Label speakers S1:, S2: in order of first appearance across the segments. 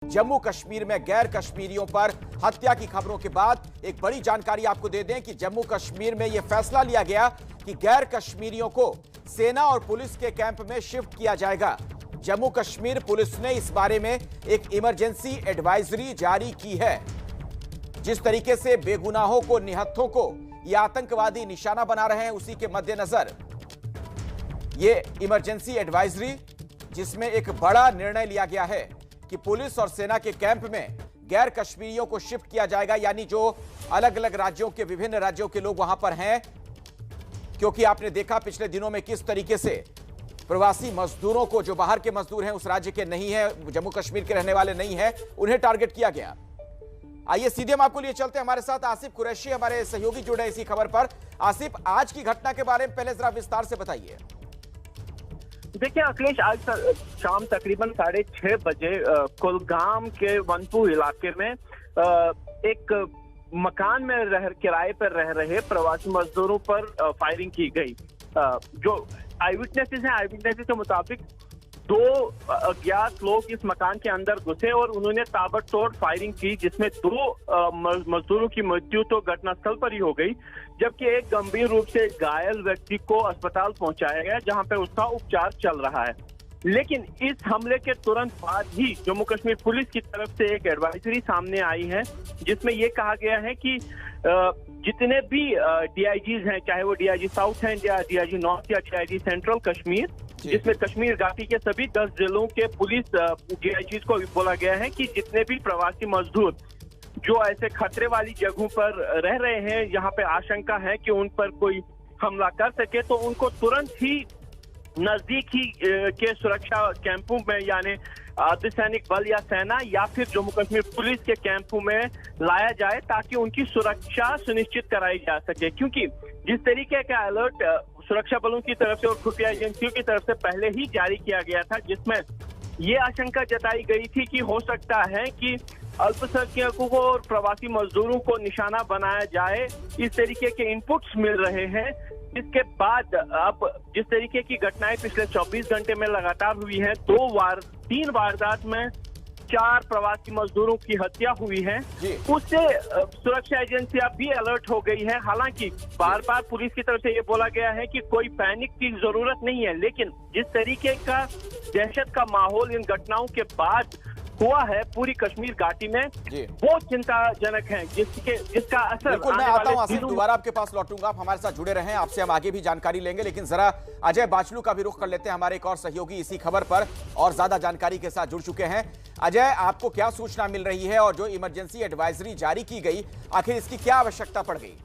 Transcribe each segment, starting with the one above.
S1: जम्मू कश्मीर में गैर कश्मीरियों पर हत्या की खबरों के बाद एक बड़ी जानकारी आपको दे दें कि जम्मू कश्मीर में यह फैसला लिया गया कि गैर कश्मीरियों को सेना और पुलिस के कैंप में शिफ्ट किया जाएगा। जम्मू कश्मीर पुलिस ने इस बारे में एक इमरजेंसी एडवाइजरी जारी की है। जिस तरीके से बेगुनाहों को, निहत्थों को ये आतंकवादी निशाना बना रहे हैं, उसी के मद्देनजर ये इमरजेंसी एडवाइजरी, जिसमें एक बड़ा निर्णय लिया गया है कि पुलिस और सेना के कैंप में गैर कश्मीरियों को शिफ्ट किया जाएगा। यानी जो अलग अलग राज्यों के, विभिन्न राज्यों के लोग वहां पर हैं, क्योंकि आपने देखा पिछले दिनों में किस तरीके से प्रवासी मजदूरों को, जो बाहर के मजदूर हैं, उस राज्य के नहीं है, जम्मू कश्मीर के रहने वाले नहीं है, उन्हें टारगेट किया गया। आइए सीधे हम आपको लिए चलते हैं। हमारे साथ आसिफ कुरैशी, हमारे सहयोगी, जुड़े इसी खबर पर। आसिफ, आज की घटना के बारे में पहले जरा विस्तार से बताइए।
S2: देखिए अखिलेश, आज शाम तकरीबन 6:30 बजे कुलगाम के वनपुर इलाके में एक मकान में किराए पर रह रहे प्रवासी मजदूरों पर फायरिंग की गई। जो आई विटनेसेस हैं, आई विटनेसेस के मुताबिक 2 अज्ञात लोग इस मकान के अंदर घुसे और उन्होंने ताबड़तोड़ फायरिंग की, जिसमें 2 मजदूरों की मृत्यु तो घटनास्थल पर ही हो गई, जबकि एक गंभीर रूप से घायल व्यक्ति को अस्पताल पहुंचाया गया, जहां पे उसका उपचार चल रहा है। लेकिन इस हमले के तुरंत बाद ही जम्मू कश्मीर पुलिस की तरफ से एक एडवाइजरी सामने आई है, जिसमें यह कहा गया है कि जितने भी डीआईजीज हैं, चाहे वो डीआईजी साउथ हैं या डीआईजी नॉर्थ या डीआईजी सेंट्रल कश्मीर, जिसमें कश्मीर घाटी के सभी 10 जिलों के पुलिस डीआईजीज को बोला गया है कि जितने भी प्रवासी मजदूर जो ऐसे खतरे वाली जगहों पर रह रहे हैं, यहाँ पे आशंका है कि उन पर कोई हमला कर सके, तो उनको तुरंत ही नजदीक ही के सुरक्षा कैंपों में, यानी अर्धसैनिक बल या सेना या फिर जम्मू कश्मीर पुलिस के कैंपों में लाया जाए, ताकि उनकी सुरक्षा सुनिश्चित कराई जा सके। क्योंकि जिस तरीके का अलर्ट सुरक्षा बलों की तरफ से और खुफिया एजेंसियों की तरफ से पहले ही जारी किया गया था, जिसमें ये आशंका जताई गई थी कि हो सकता है कि अल्पसंख्यकों को और प्रवासी मजदूरों को निशाना बनाया जाए, इस तरीके के इनपुट्स मिल रहे हैं। इसके बाद अब जिस तरीके की घटनाएं पिछले 24 घंटे में लगातार हुई है, 3 वारदात में 4 प्रवासी मजदूरों की हत्या हुई है, उससे सुरक्षा एजेंसियां भी अलर्ट हो गई है। हालांकि बार बार पुलिस की तरफ से ये बोला गया है कि कोई पैनिक की जरूरत नहीं है, लेकिन जिस तरीके का दहशत का माहौल इन घटनाओं के बाद हुआ है पूरी कश्मीर घाटी में, वो चिंताजनक है, जिसका असर।
S1: बिल्कुल, मैं आता हूं आसिफ, दोबारा आपके पास लौटूंगा। आप हमारे साथ जुड़े रहें, आपसे हम आगे भी जानकारी लेंगे, लेकिन जरा अजय बाचलू का भी रुख कर लेते हैं। हमारे एक और सहयोगी इसी खबर पर और ज्यादा जानकारी के साथ जुड़ चुके हैं। अजय, आपको क्या सूचना मिल रही है और जो इमरजेंसी एडवाइजरी जारी की गई, आखिर इसकी क्या आवश्यकता पड़ गई?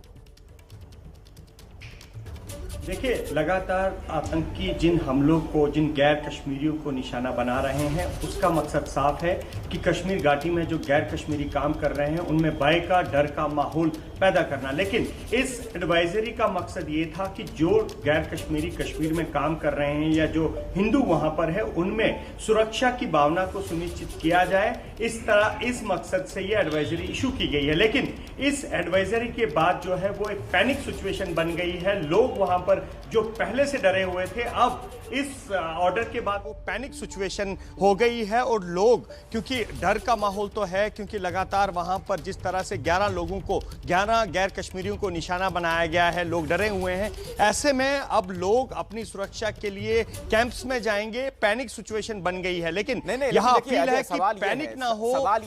S3: देखिए, लगातार आतंकी जिन हमलों को, जिन गैर कश्मीरियों को निशाना बना रहे हैं, उसका मकसद साफ है कि कश्मीर घाटी में जो गैर कश्मीरी काम कर रहे हैं उनमें भय का, डर का माहौल पैदा करना। लेकिन इस एडवाइजरी का मकसद ये था कि जो गैर कश्मीरी कश्मीर में काम कर रहे हैं या जो हिंदू वहां पर है, उनमें सुरक्षा की भावना को सुनिश्चित किया जाए। इस मकसद से ये एडवाइजरी इशू की गई है। लेकिन इस एडवाइजरी के बाद जो है वो एक पैनिक सिचुएशन बन गई है। लोग वहां पर जो पहले से डरे हुए थे, अब इस ऑर्डर के बाद वो पैनिक सिचुएशन हो गई है और लोग, क्योंकि डर का माहौल तो है, क्योंकि लगातार वहां पर जिस तरह से 11 गैर कश्मीरियों को निशाना बनाया गया है, लोग डरे हुए हैं। ऐसे में अब लोग अपनी सुरक्षा के लिए कैंप्स में जाएंगे, पैनिक सिचुएशन बन गई है। लेकिन यहाँ अपील है कि पैनिक ना हो।
S1: सवाल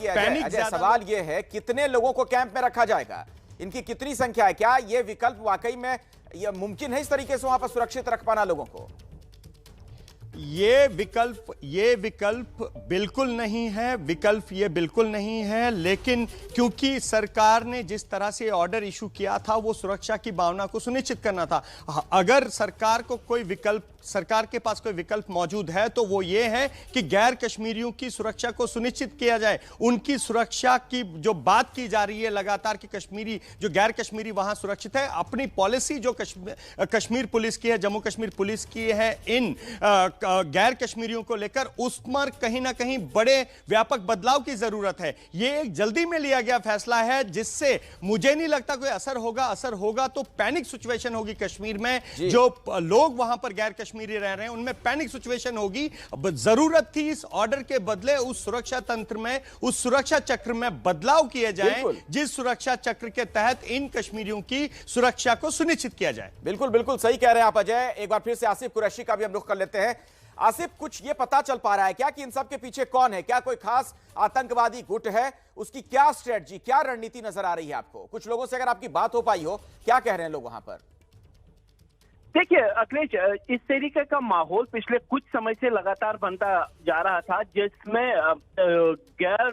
S1: ये है, कितने लोगों को कैंप में रखा जाएगा, इनकी कितनी संख्या है? क्या ये विकल्प वाकई में यह मुमकिन है, इस तरीके से वहां पर सुरक्षित रख पाना लोगों को?
S3: ये विकल्प बिल्कुल नहीं है, ये बिल्कुल नहीं है। लेकिन क्योंकि सरकार ने जिस तरह से ऑर्डर इशू किया था, वो सुरक्षा की भावना को सुनिश्चित करना था। अगर सरकार के पास कोई विकल्प मौजूद है, तो वो ये है कि गैर कश्मीरियों की सुरक्षा को सुनिश्चित किया जाए। उनकी सुरक्षा की जो बात की जा रही है लगातार कि जो गैर कश्मीरी वहां सुरक्षित है, अपनी पॉलिसी जो कश्मीर पुलिस की है, जम्मू कश्मीर पुलिस की है, इन गैर कश्मीरियों को लेकर उस पर कहीं ना कहीं बड़े व्यापक बदलाव की जरूरत है। ये एक जल्दी में लिया गया फैसला है जिससे मुझे नहीं लगता कोई असर होगा तो पैनिक सिचुएशन होगी कश्मीर में। जो लोग वहां पर गैर कश्मीरी रह रहे हैं उनमें पैनिक सिचुएशन होगी। जरूरत थी इस ऑर्डर के बदले उस सुरक्षा तंत्र में, उस सुरक्षा चक्र में बदलाव किए जाएं, जिस सुरक्षा चक्र के तहत इन कश्मीरियों की सुरक्षा को सुनिश्चित किया जाए।
S1: बिल्कुल बिल्कुल सही कह रहे हैं आप अजय। एक बार फिर से आसिफ कुरैशी का भी हम रुख कर लेते हैं। आसिफ, कुछ ये पता चल पा रहा है क्या कि इन सब के पीछे कौन है? क्या कोई खास आतंकवादी गुट है? उसकी क्या स्ट्रेटजी, क्या रणनीति नजर आ रही है आपको? कुछ लोगों से अगर आपकी बात हो पाई हो, क्या कह रहे हैं लोग वहां पर?
S2: देखिए अखिलेश, इस तरीके का माहौल पिछले कुछ समय से लगातार बनता जा रहा था जिसमें गैर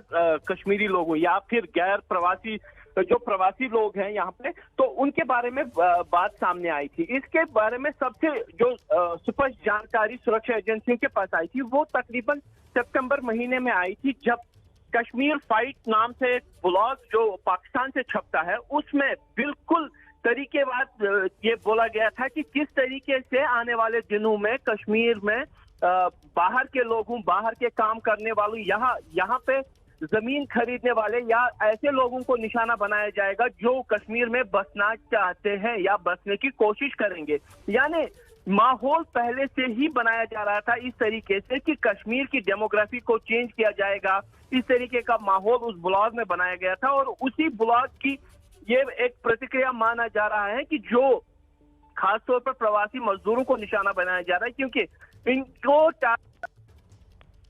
S2: कश्मीरी लोगों या फिर गैर प्रवासी जो प्रवासी लोग हैं यहाँ पे, तो उनके बारे में बात सामने आई थी। इसके बारे में सबसे जो स्पष्ट जानकारी सुरक्षा एजेंसियों के पास आई थी वो तकरीबन सितंबर महीने में आई थी, जब कश्मीर फाइट नाम से एक ब्लॉग जो पाकिस्तान से छपता है उसमें बिल्कुल तरीकेवार ये बोला गया था कि किस तरीके से आने वाले दिनों में कश्मीर में बाहर के लोगों, बाहर के काम करने वालों, यहाँ पे जमीन खरीदने वाले या ऐसे लोगों को निशाना बनाया जाएगा जो कश्मीर में बसना चाहते हैं या बसने की कोशिश करेंगे। यानी माहौल पहले से ही बनाया जा रहा था इस तरीके से कि कश्मीर की डेमोग्राफी को चेंज किया जाएगा। इस तरीके का माहौल उस ब्लॉग में बनाया गया था और उसी ब्लॉग की ये एक प्रतिक्रिया माना जा रहा है कि जो खासतौर पर प्रवासी मजदूरों को निशाना बनाया जा रहा है, क्योंकि इनको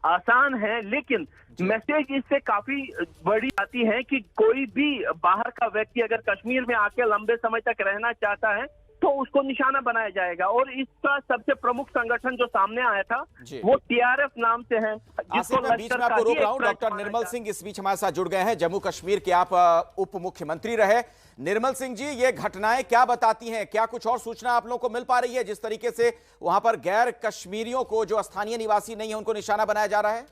S2: आसान है लेकिन मैसेज इससे काफी बड़ी आती है कि कोई भी बाहर का व्यक्ति अगर कश्मीर में आके लंबे समय तक रहना चाहता है तो उसको निशाना बनाया जाएगा। और इसका सबसे प्रमुख संगठन जो सामने आया था वो टीआरएफ नाम से है।
S1: मैं बीच में आपको रोक रहा हूं। डॉक्टर निर्मल सिंह इस बीच हमारे साथ जुड़ गए हैं। जम्मू कश्मीर के आप उप मुख्यमंत्री रहे। निर्मल सिंह जी, ये घटनाएं क्या बताती हैं? क्या कुछ और सूचना आप लोगों को मिल पा रही है जिस तरीके से वहां पर गैर कश्मीरियों को, जो स्थानीय निवासी नहीं है, उनको निशाना बनाया जा रहा है?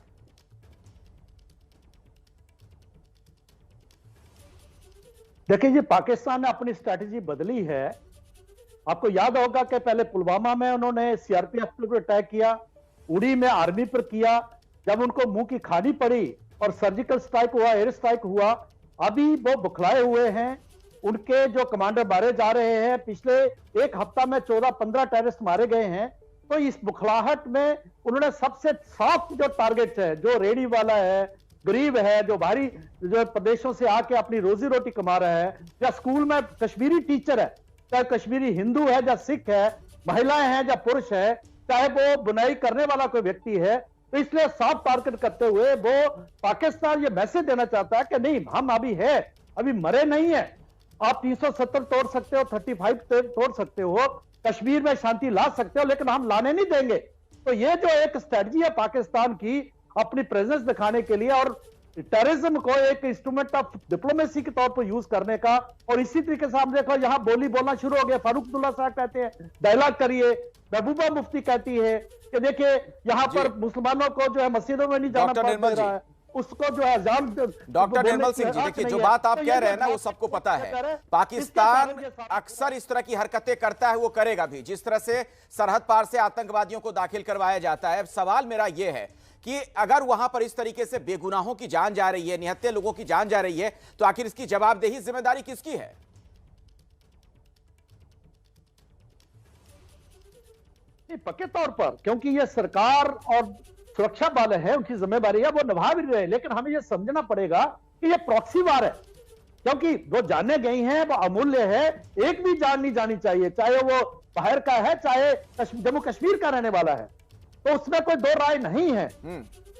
S4: देखिए, ये पाकिस्तान ने अपनी स्ट्रैटेजी बदली है। आपको याद होगा कि पहले पुलवामा में उन्होंने सीआरपीएफ पर अटैक किया, उड़ी में आर्मी पर किया, जब उनको मुंह की खानी पड़ी और सर्जिकल स्ट्राइक हुआ, एयर स्ट्राइक हुआ, अभी वो बुखलाए हुए हैं। उनके जो कमांडर मारे जा रहे हैं, पिछले एक हफ्ता में 14-15 टेररिस्ट मारे गए हैं। तो इस बुखलाहट में उन्होंने सबसे सॉफ्ट जो टारगेट है, जो रेडी वाला है, गरीब है, जो बाहरी जो प्रदेशों से आके अपनी रोजी रोटी कमा रहा है, या स्कूल में कश्मीरी टीचर है, चाहे कश्मीरी हिंदू है या सिख है, महिलाएं हैं या पुरुष है, चाहे वो बुनाई करने वाला कोई व्यक्ति है, तो इसलिए सॉफ्ट टारगेट करते हुए वो पाकिस्तान ये मैसेज देना चाहता है कि नहीं, हम अभी है, अभी मरे नहीं है। आप 370 तोड़ सकते हो, 35 तोड़ सकते हो, कश्मीर में शांति ला सकते हो, लेकिन हम लाने नहीं देंगे। तो ये जो एक स्ट्रेटजी है पाकिस्तान की अपनी प्रेजेंस दिखाने के लिए और टेररिज्म को एक इंस्ट्रूमेंट ऑफ डिप्लोमेसी के तौर पर यूज करने का, और इसी तरीके से हम देखो यहाँ बोलना शुरू हो गया। फारूक अब्दुल्ला साहब कहते हैं डायलॉग करिए, महबूबा मुफ्ती कहती है कि देखिए यहाँ पर मुसलमानों को जो है मस्जिदों में नहीं जाना पड़ रहा है, उसको जो है अजान।
S1: डॉक्टर निर्मल सिंह जी, देखिए जो बात आप कह रहे हैं ना वो सबको पता है। पाकिस्तान अक्सर इस तरह की हरकतें करता है, वो करेगा भी। जिस तरह से सरहद पार से आतंकवादियों को दाखिल करवाया जाता है। सवाल मेरा यह है कि अगर वहां पर इस तरीके से बेगुनाहों की जान जा रही है, निहत्थे लोगों की जान जा रही है, तो आखिर इसकी जवाबदेही, जिम्मेदारी किसकी है?
S4: पक्के तौर पर, क्योंकि ये सरकार और सुरक्षा वाले हैं, उनकी जिम्मेदारी है, वो निभा भी रहे। लेकिन हमें यह समझना पड़ेगा कि ये प्रॉक्सी वार है, क्योंकि वो जाने गई हैं, वो अमूल्य है। एक भी जान नहीं जानी चाहिए, चाहे वो बाहर का है, चाहे जम्मू कश्मीर का रहने वाला है, तो उसमें कोई दो राय नहीं है।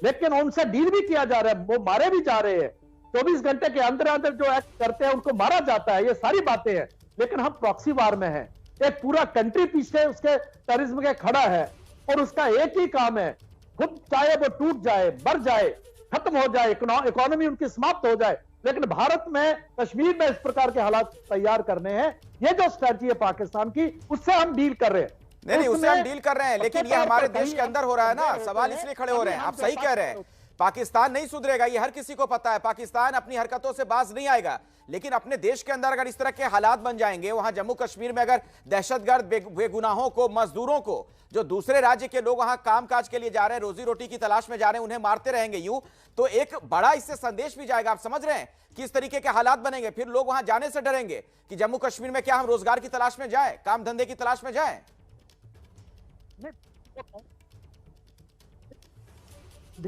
S4: लेकिन उनसे डील भी किया जा रहा है, वो मारे भी जा रहे हैं। 24 घंटे के अंदर अंदर जो एक्ट करते हैं उनको मारा जाता है। ये सारी बातें हैं, लेकिन हम प्रॉक्सी वार में हैं। एक पूरा कंट्री पीछे उसके टेररिज्म के खड़ा है और उसका एक ही काम है, खुद चाहे वो टूट जाए, मर जाए, खत्म हो जाए, इकोनॉमी उनकी समाप्त हो जाए, लेकिन भारत में, कश्मीर में इस प्रकार के हालात तैयार करने हैं। ये जो स्ट्रैटेजी है पाकिस्तान की, उससे हम डील कर रहे हैं।
S1: नहीं, उससे हम डील कर रहे हैं, लेकिन ये हमारे देश के अंदर हो रहा है ना। सवाल इसलिए खड़े हो रहे हैं, आप सही कह रहे हैं, पाकिस्तान नहीं सुधरेगा, ये हर किसी को पता है। पाकिस्तान अपनी हरकतों से बाज नहीं आएगा, लेकिन अपने देश के अंदर अगर इस तरह के हालात बन जाएंगे, वहां जम्मू कश्मीर में अगर दहशतगर्द बेगुनाहों को, मजदूरों को, जो दूसरे राज्य के लोग वहां कामकाज के लिए जा रहे हैं, रोजी रोटी की तलाश में जा रहे हैं, उन्हें मारते रहेंगे यूं, तो एक बड़ा इससे संदेश भी जाएगा। आप समझ रहे हैं कि इस तरीके के हालात बनेंगे, फिर लोग वहां जाने से डरेंगे कि जम्मू कश्मीर में क्या हम रोजगार की तलाश में जाएं, काम धंधे की तलाश में जाएं।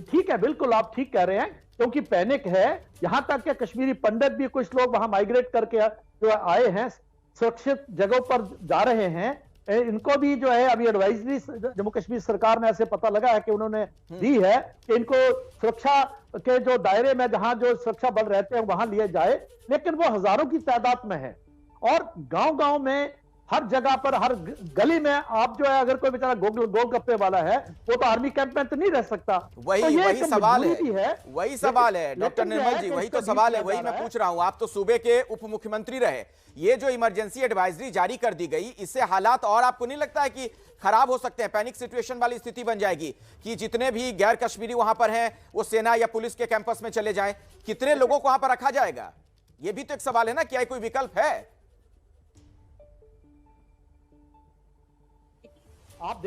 S4: ठीक है, बिल्कुल आप ठीक कह रहे हैं, क्योंकि पैनिक है। यहां तक कि कश्मीरी पंडित भी कुछ लोग वहां माइग्रेट करके जो आए हैं, सुरक्षित जगहों पर जा रहे हैं। इनको भी जो है अभी एडवाइजरी जम्मू कश्मीर सरकार में ऐसे पता लगा है कि उन्होंने दी है कि इनको सुरक्षा के जो दायरे में जहां जो सुरक्षा बल रहते हैं वहां लिए जाए, लेकिन वो हजारों की तादाद में है। और गांव-गांव में, हर जगह पर, हर गली में आप जो है, अगर कोई बेचारा गोलगप्पे वाला है, वो तो आर्मी कैंप में तो नहीं रह सकता।
S1: वही
S4: तो
S1: वही सवाल है, वही सवाल है डॉक्टर
S4: लेकिन
S1: निर्मल जी, वही तो सवाल है, वही मैं पूछ रहा हूं। आप तो सूबे के उप मुख्यमंत्री रहे, ये जो इमरजेंसी एडवाइजरी जारी कर दी गई, इससे हालात और आपको नहीं लगता है कि खराब हो सकते हैं, पैनिक सिचुएशन वाली स्थिति बन जाएगी कि जितने भी गैर कश्मीरी वहां पर हैं वो सेना या पुलिस के कैंपस में चले जाएं, कितने लोगों को वहां पर रखा जाएगा? ये भी तो एक सवाल है ना, क्या कोई विकल्प है?
S4: आप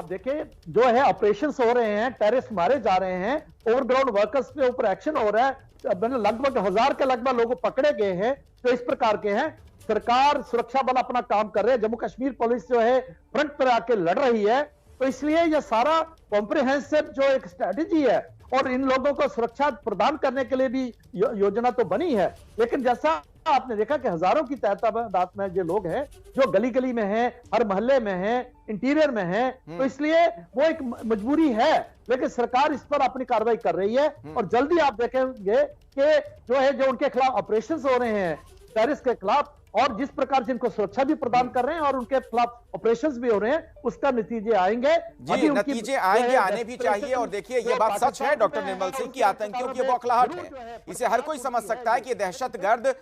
S4: देखें जो है ऑपरेशंस हो रहे हैं, टेररिस्ट मारे जा रहे हैं, ओवरग्राउंड वर्कर्स के ऊपर एक्शन हो रहा है, लगभग 1000 के लगभग लोग पकड़े गए हैं जो इस प्रकार के हैं। सरकार, सुरक्षा बल अपना काम कर रहे हैं, जम्मू कश्मीर पुलिस जो है फ्रंट पर आके लड़ रही है। तो इसलिए यह सारा कॉम्प्रिहेंसिव जो एक स्ट्रेटेजी है, और इन लोगों को सुरक्षा प्रदान करने के लिए भी योजना तो बनी है, लेकिन जैसा आपने देखा कि हजारों की तादाद में जो लोग हैं, जो गली गली में हैं, हर मोहल्ले में हैं, इंटीरियर में हैं, तो इसलिए वो एक मजबूरी है, लेकिन सरकार इस पर अपनी कार्रवाई कर रही है। और जल्दी आप देखेंगे कि जो है, जो उनके खिलाफ ऑपरेशंस हो रहे हैं टेररिस्ट के खिलाफ, और जिस प्रकार से इनको सुरक्षा भी प्रदान कर रहे हैं और उनके खिलाफ ऑपरेशंस भी हो रहे हैं, उसका नतीजे आएंगे
S1: जी, नतीजे आएंगे, आने भी चाहिए। और देखिए, ये बात सच है डॉक्टर निर्मल सिंह की, आतंकियों की बौखलाहट है, इसे हर कोई समझ सकता है कि दहशतगर्द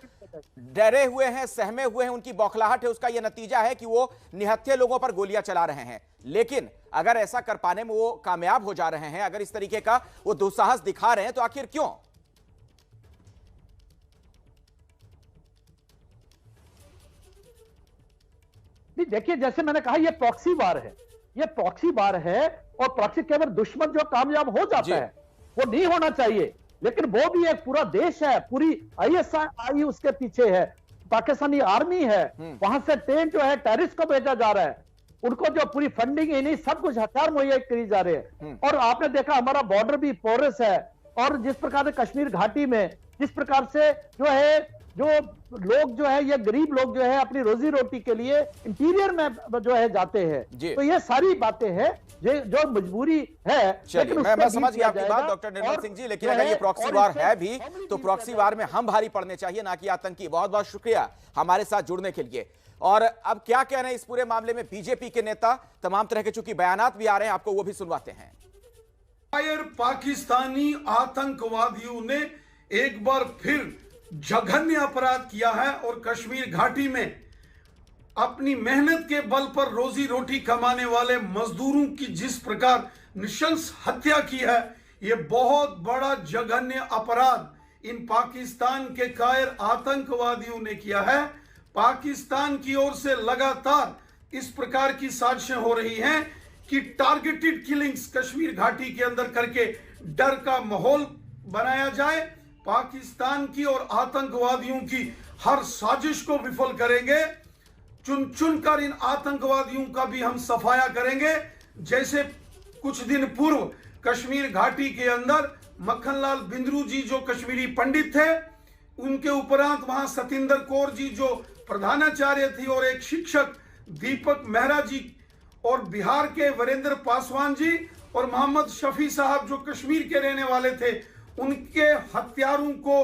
S1: डरे हुए हैं, सहमे हुए हैं, उनकी बौखलाहट है, उसका यह नतीजा है कि वो निहत्थे लोगों पर गोलियां चला रहे हैं। लेकिन अगर ऐसा कर पाने में वो कामयाब हो जा रहे हैं, अगर इस तरीके का वो दुस्साहस दिखा रहे हैं, तो आखिर क्यों?
S4: देखिए, जैसे मैंने कहा, ये प्रॉक्सी वार है, ये प्रॉक्सी वार है, और प्रॉक्सी केवल दुश्मन जो कामयाब हो जाता है, वो नहीं होना चाहिए, लेकिन वो भी एक पूरा देश है, पूरी ISI उसके पीछे है, पाकिस्तानी आर्मी है, वहां से ट्रेन जो है टेररिस्ट को भेजा जा रहा है, उनको जो पूरी फंडिंग है, नहीं सब कुछ हथियार मुहैया करी जा रहे हैं। और आपने देखा हमारा बॉर्डर भी पोरस है, और जिस प्रकार से कश्मीर घाटी में जिस प्रकार से जो है, जो लोग जो है, ये गरीब लोग जो है अपनी रोजी रोटी के लिए इंटीरियर में जो है जाते हैं, तो ये सारी बातें हैं जो मजबूरी है।
S1: चलिए, मैं समझ गया आपकी बात डॉक्टर निर्मल सिंह जी, लेकिन अगर ये प्रॉक्सी वार है भी, तो प्रॉक्सी वार में हम भारी पड़ने चाहिए, ना कि आतंकी। बहुत बहुत शुक्रिया हमारे साथ जुड़ने के लिए। और अब क्या कह रहे हैं इस पूरे मामले में बीजेपी के नेता, तमाम तरह के चूंकि बयानात भी आ रहे हैं, आपको वो भी सुनवाते हैं।
S5: पाकिस्तानी आतंकवादियों ने एक बार फिर जघन्य अपराध किया है, और कश्मीर घाटी में अपनी मेहनत के बल पर रोजी रोटी कमाने वाले मजदूरों की जिस प्रकार निशंस हत्या की है, यह बहुत बड़ा जघन्य अपराध इन पाकिस्तान के कायर आतंकवादियों ने किया है। पाकिस्तान की ओर से लगातार इस प्रकार की साजिशें हो रही हैं कि टारगेटेड किलिंग्स कश्मीर घाटी के अंदर करके डर का माहौल बनाया जाए। पाकिस्तान की और आतंकवादियों की हर साजिश को विफल करेंगे। चुन चुनकर इन आतंकवादियों का भी हम सफाया करेंगे। जैसे कुछ दिन पूर्व कश्मीर घाटी के अंदर मक्खनलाल बिंद्रू जी जो कश्मीरी पंडित थे, उनके उपरांत वहां सतिंदर कौर जी जो प्रधानाचार्य थी, और एक शिक्षक दीपक मेहरा जी, और बिहार के वीरेंद्र पासवान जी और मोहम्मद शफी साहब जो कश्मीर के रहने वाले थे, उनके हत्यारों को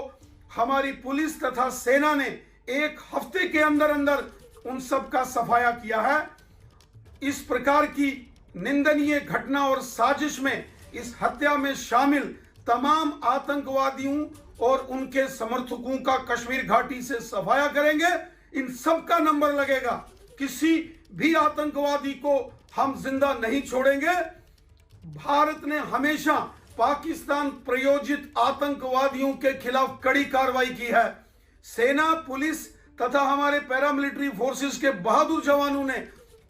S5: हमारी पुलिस तथा सेना ने एक हफ्ते के अंदर अंदर उन सब का सफाया किया है। इस प्रकार की निंदनीय घटना और साजिश में, इस हत्या में शामिल तमाम आतंकवादियों और उनके समर्थकों का कश्मीर घाटी से सफाया करेंगे। इन सब का नंबर लगेगा, किसी भी आतंकवादी को हम जिंदा नहीं छोड़ेंगे। भारत ने हमेशा पाकिस्तान प्रायोजित आतंकवादियों के खिलाफ कड़ी कार्रवाई की है। सेना, पुलिस तथा हमारे पैरामिलिट्री फोर्सेस के बहादुर जवानों ने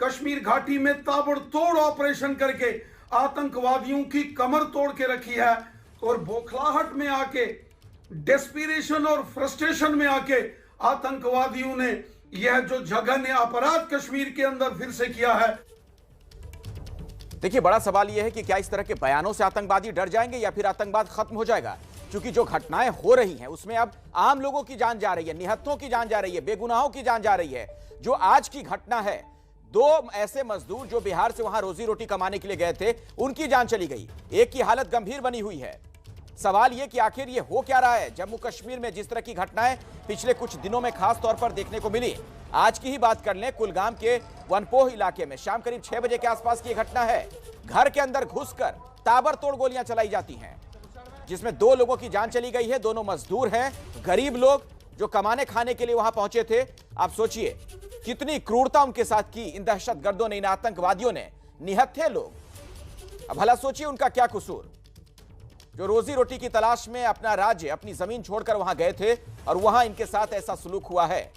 S5: कश्मीर घाटी में ताबड़तोड़ ऑपरेशन करके आतंकवादियों की कमर तोड़ के रखी है और बौखलाहट में आके, डेस्पिरेशन और फ्रस्ट्रेशन में आके आतंकवादियों ने यह जो जघन्य अपराध कश्मीर के अंदर फिर से किया है।
S1: देखिए, बड़ा सवाल यह है कि क्या इस तरह के बयानों से आतंकवादी डर जाएंगे या फिर आतंकवाद खत्म हो जाएगा? क्योंकि जो घटनाएं हो रही हैं उसमें अब आम लोगों की जान जा रही है, निहत्थों की जान जा रही है, बेगुनाहों की जान जा रही है। जो आज की घटना है, 2 ऐसे मजदूर जो बिहार से वहां रोजी रोटी कमाने के लिए गए थे, उनकी जान चली गई। एक की हालत गंभीर बनी हुई है। सवाल यह कि आखिर ये हो क्या रहा है जम्मू कश्मीर में, जिस तरह की घटनाएं पिछले कुछ दिनों में खास तौर पर देखने को मिली। आज की ही बात कर लें, कुलगाम के वनपोह इलाके में शाम करीब 6 बजे के आसपास की घटना है। घर के अंदर घुसकर ताबड़तोड़ गोलियां चलाई जाती हैं, जिसमें 2 लोगों की जान चली गई है। दोनों मजदूर हैं, गरीब लोग जो कमाने खाने के लिए वहां पहुंचे थे। आप सोचिए कितनी क्रूरता उनके साथ की इन दहशतगर्दों ने, इन आतंकवादियों ने। निहत्थे लोग, अब भला सोचिए उनका क्या कसूर, जो रोजी रोटी की तलाश में अपना राज्य, अपनी जमीन छोड़कर वहां गए थे और वहां इनके साथ ऐसा सलूक हुआ है।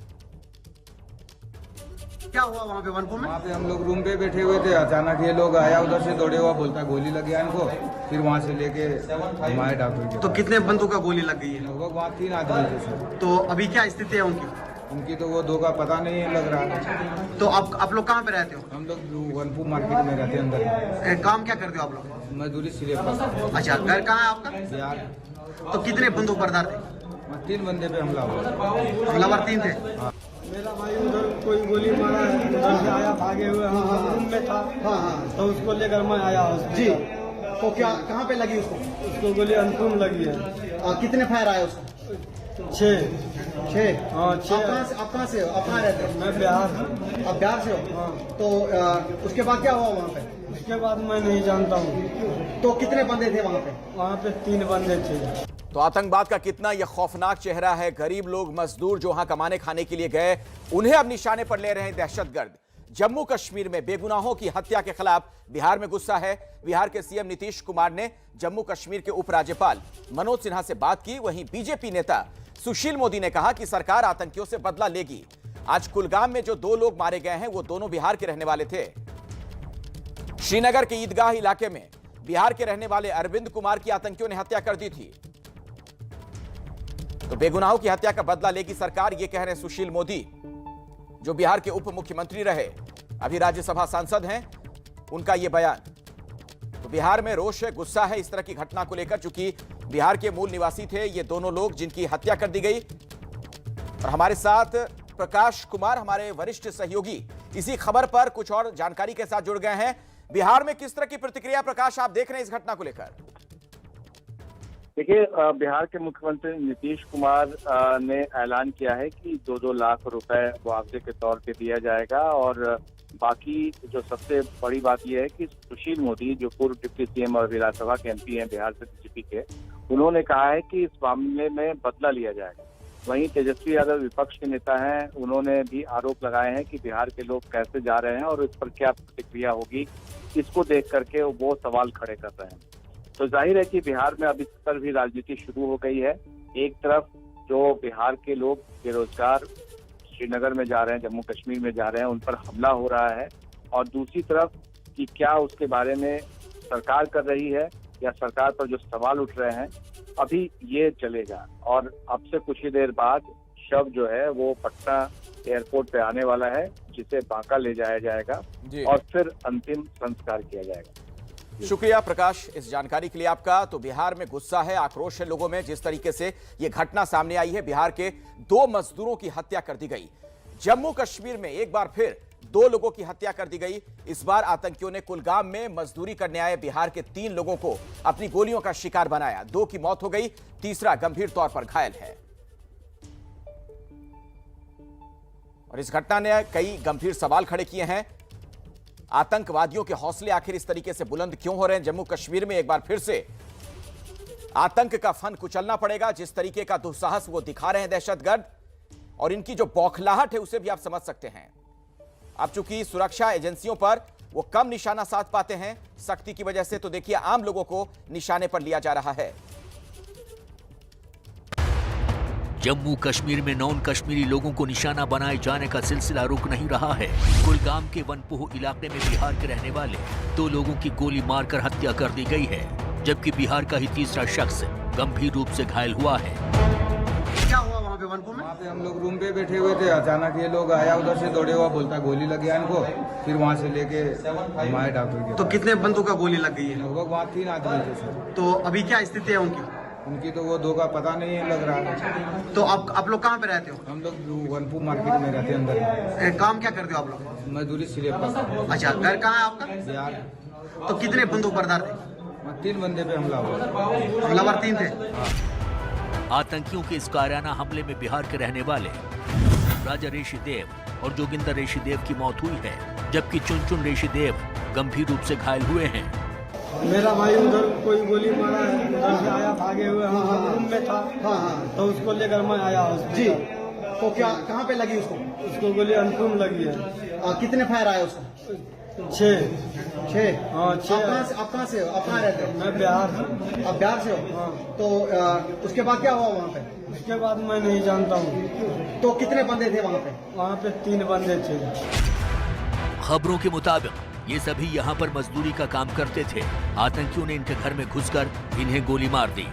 S6: क्या हुआ वहाँ पे वनपुर में?
S7: वहाँ पे हम लोग रूम पे बैठे हुए थे, अचानक ये लोग आया, उधर से दौड़े हुआ, बोलता गोली लग गया इनको। फिर वहाँ से लेके हमारे डॉक्टर के।
S6: तो कितने बंदों का गोली लग गई है?
S7: लगभग वहाँ 3 आदमी थे सर।
S6: तो अभी क्या स्थिति है उनकी?
S7: उनकी तो वो 2 का पता नहीं है, लग रहा है।
S6: तो आप लोग कहाँ पे रहते हो?
S7: हम लोग वनपुर मार्केट में रहते हैं अंदर।
S6: काम क्या करते हो आप लोग?
S7: मजदूरी सिर्फ पर।
S6: अच्छा, घर कहाँ है आपका?
S7: बिहार।
S6: तो कितने बंदूक बरदार थे?
S7: 3 बंदे पे हमला हुआ।
S6: हमलावर 3 थे।
S8: मेरा भाई उधर कोई गोली मारा है, उधर से आया भागे हुए, हम रूम में था।
S6: हाँ।
S8: तो उसको लेकर मैं आया
S6: जी। तो क्या कहाँ पे लगी उसको?
S8: उसको गोली अंतुम लगी है।
S6: कितने फायर आए उसको?
S8: 6। हाँ 6।
S6: आप कहाँ से हो? आप कहाँ रहते हो?
S8: मैं बिहार से।
S6: आप बिहार से हो?
S8: हाँ।
S6: तो उसके बाद क्या हुआ वहाँ पे?
S8: उसके बाद मैं नहीं जानता हूँ।
S6: तो कितने बंदे थे वहाँ पे?
S8: वहाँ पे 3 बंदे थे।
S1: तो आतंकवाद का कितना यह खौफनाक चेहरा है। गरीब लोग, मजदूर जो वहां कमाने खाने के लिए गए, उन्हें अब निशाने पर ले रहे हैं दहशतगर्द। जम्मू कश्मीर में बेगुनाहों की हत्या के खिलाफ बिहार में गुस्सा है। बिहार के सीएम नीतीश कुमार ने जम्मू कश्मीर के उपराज्यपाल मनोज सिन्हा से बात की। वहीं बीजेपी नेता सुशील मोदी ने कहा कि सरकार आतंकियों से बदला लेगी। आज कुलगाम में जो 2 लोग मारे गए हैं वो दोनों बिहार के रहने वाले थे। श्रीनगर के ईदगाह इलाके में बिहार के रहने वाले अरविंद कुमार की आतंकियों ने हत्या कर दी थी। तो बेगुनाहों की हत्या का बदला लेगी सरकार, ये कह रहे हैं सुशील मोदी, जो बिहार के उप मुख्यमंत्री रहे, अभी राज्यसभा सांसद हैं। उनका यह बयान। तो बिहार में रोष है, गुस्सा है इस तरह की घटना को लेकर, चूंकि बिहार के मूल निवासी थे ये दोनों लोग जिनकी हत्या कर दी गई। और हमारे साथ प्रकाश कुमार, हमारे वरिष्ठ सहयोगी, इसी खबर पर कुछ और जानकारी के साथ जुड़ गए हैं। बिहार में किस तरह की प्रतिक्रिया प्रकाश आप देख रहे हैं इस घटना को लेकर?
S2: देखिए, बिहार के मुख्यमंत्री नीतीश कुमार ने ऐलान किया है कि 2-2 लाख रुपए मुआवजे के तौर पे दिया जाएगा। और बाकी जो सबसे बड़ी बात यह है कि सुशील मोदी, जो पूर्व डिप्टी सीएम और विधानसभा के एमपी हैं बिहार से बीजेपी के, उन्होंने कहा है कि इस मामले में बदला लिया जाएगा। वहीं तेजस्वी यादव विपक्ष के नेता हैं, उन्होंने भी आरोप लगाए हैं कि बिहार के लोग कैसे जा रहे हैं और इस पर क्या प्रतिक्रिया होगी, इसको देख करके वो सवाल खड़े कर रहे हैं। तो जाहिर है कि बिहार में अब इस पर भी राजनीति शुरू हो गई है। एक तरफ जो बिहार के लोग बेरोजगार श्रीनगर में जा रहे हैं, जम्मू कश्मीर में जा रहे हैं, उन पर हमला हो रहा है, और दूसरी तरफ कि क्या उसके बारे में सरकार कर रही है या सरकार पर जो सवाल उठ रहे हैं, अभी ये चलेगा। और अब से कुछ ही देर बाद शव जो है वो पटना एयरपोर्ट पे आने वाला है, जिसे बांका ले जाया जाएगा और फिर अंतिम संस्कार किया जाएगा।
S1: शुक्रिया प्रकाश इस जानकारी के लिए आपका। तो बिहार में गुस्सा है, आक्रोश है लोगों में, जिस तरीके से यह घटना सामने आई है। बिहार के 2 मजदूरों की हत्या कर दी गई। जम्मू कश्मीर में एक बार फिर 2 लोगों की हत्या कर दी गई। इस बार आतंकियों ने कुलगाम में मजदूरी करने आए बिहार के 3 लोगों को अपनी गोलियों का शिकार बनाया। 2 की मौत हो गई, तीसरा गंभीर तौर पर घायल है। और इस घटना ने कई गंभीर सवाल खड़े किए हैं। आतंकवादियों के हौसले आखिर इस तरीके से बुलंद क्यों हो रहे हैं? जम्मू कश्मीर में एक बार फिर से आतंक का फन कुचलना पड़ेगा। जिस तरीके का दुस्साहस वो दिखा रहे हैं दहशतगर्द, और इनकी जो बौखलाहट है उसे भी आप समझ सकते हैं। अब चूंकि सुरक्षा एजेंसियों पर वो कम निशाना साध पाते हैं। सख्ती की वजह से तो देखिए आम लोगों को निशाने पर लिया जा रहा है।
S9: जम्मू कश्मीर में नॉन कश्मीरी लोगों को निशाना बनाए जाने का सिलसिला रुक नहीं रहा है। कुलगाम के वनपोह इलाके में बिहार के रहने वाले 2 लोगों की गोली मारकर हत्या कर दी गई है, जबकि बिहार का ही तीसरा शख्स गंभीर रूप से घायल हुआ है।
S6: क्या हुआ वहाँ पे वनपुर में?
S7: वहाँ पे हम लोग रूम पे बैठे हुए थे, अचानक ये लोग आया उधर से दौड़े हुआ, बोलता गोली लगी इनको, फिर वहाँ से लेके हमारे डॉक्टर के।
S6: तो कितने बंदों का गोली लग गई है?
S7: लगभग वहाँ 3 आदमी थे सर।
S6: तो अभी क्या स्थिति है उनकी?
S7: उनकी तो वो 2 का पता नहीं लग रहा है।
S6: तो आप लोग कहाँ पे रहते हो?
S7: हम लोग वनपुर मार्केट में रहते हैं अंदर।
S6: काम क्या करते हो आप लोग?
S7: मजदूरी सिरे पर।
S6: अच्छा, घर कहाँ है आपका?
S7: बिहार।
S6: तो कितने बंदूक बरदार थे?
S7: 3 बंदे पे हमला हुआ।
S6: हमलावर 3 थे।
S9: आतंकियों के इस कायराना हमले में बिहार के रहने वाले राजा ऋषिदेव और जोगिंदर ऋषिदेव की मौत हुई है, जबकि चुनचुन ऋषिदेव गंभीर रूप से घायल हुए हैं।
S8: मेरा भाई उधर कोई गोली मारा है, उधर से आया भागे हुए, हम रूम में था।
S6: हाँ।
S8: तो उसको लेकर मैं आया
S6: जी। तो क्या कहाँ पे लगी उसको?
S8: उसको गोली अंतुम लगी है।
S6: कितने फायर आए उसको?
S8: 6। हाँ 6।
S6: आप कहाँ से हो? आप कहाँ रहते हो?
S8: मैं बिहार से।
S6: आप बिहार से हो?
S8: हाँ।
S6: तो उसके बाद क्या हुआ वहाँ पे?
S8: उसके बाद मैं नहीं जानता हूँ।
S6: तो कितने बंदे थे वहाँ पे?
S8: वहाँ पे 3 बंदे थे।
S9: खबरों के मुताबिक ये सभी यहाँ पर मजदूरी का काम करते थे। आतंकियों ने इनके घर में घुसकर इन्हें गोली मार दी।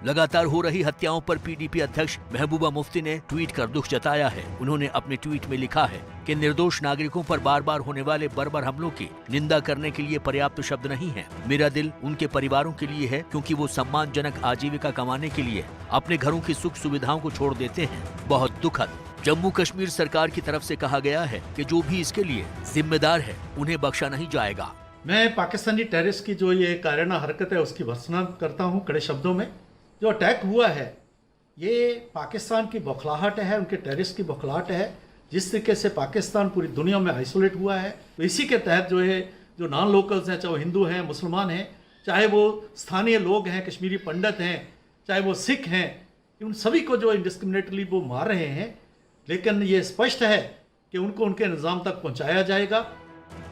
S9: लगातार हो रही हत्याओं पर पीडीपी अध्यक्ष महबूबा मुफ्ती ने ट्वीट कर दुख जताया है। उन्होंने अपने ट्वीट में लिखा है कि निर्दोष नागरिकों पर बार बार होने वाले बर्बर हमलों की निंदा करने के लिए पर्याप्त शब्द नहीं है। मेरा दिल उनके परिवारों के लिए है, क्योंकि वो सम्मानजनक आजीविका कमाने के लिए अपने घरों की सुख सुविधाओं को छोड़ देते हैं। बहुत दुखद। जम्मू कश्मीर सरकार की तरफ से कहा गया है कि जो भी इसके लिए जिम्मेदार है उन्हें बख्शा नहीं जाएगा।
S10: मैं पाकिस्तानी टेररिस्ट की जो ये कायराना हरकत है उसकी भर्त्सना करता हूँ कड़े शब्दों में। जो अटैक हुआ है ये पाकिस्तान की बौखलाहट है, उनके टेररिस्ट की बौखलाहट है। जिस तरीके से पाकिस्तान पूरी दुनिया में आइसोलेट हुआ है, तो इसी के तहत जो है जो नॉन लोकल्स हैं, चाहे वो हिंदू हैं, मुसलमान हैं, चाहे वो स्थानीय लोग हैं, कश्मीरी पंडित हैं, चाहे वो सिख हैं, उन सभी को जो इंडिस्क्रिमिनेटली वो मार रहे हैं। लेकिन ये स्पष्ट है कि उनको उनके निज़ाम तक पहुंचाया जाएगा।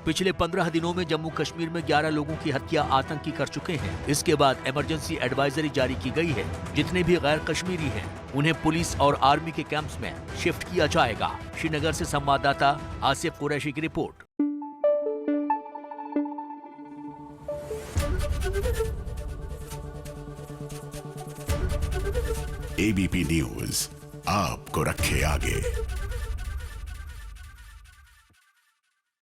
S9: पिछले 15 दिनों में जम्मू कश्मीर में 11 लोगों की हत्या आतंकी कर चुके हैं। इसके बाद इमरजेंसी एडवाइजरी जारी की गई है। जितने भी गैर कश्मीरी हैं उन्हें पुलिस और आर्मी के कैंप्स में शिफ्ट किया जाएगा। श्रीनगर से संवाददाता आसिफ कुरैशी की रिपोर्ट।
S11: एबीपी न्यूज आपको रखे आगे।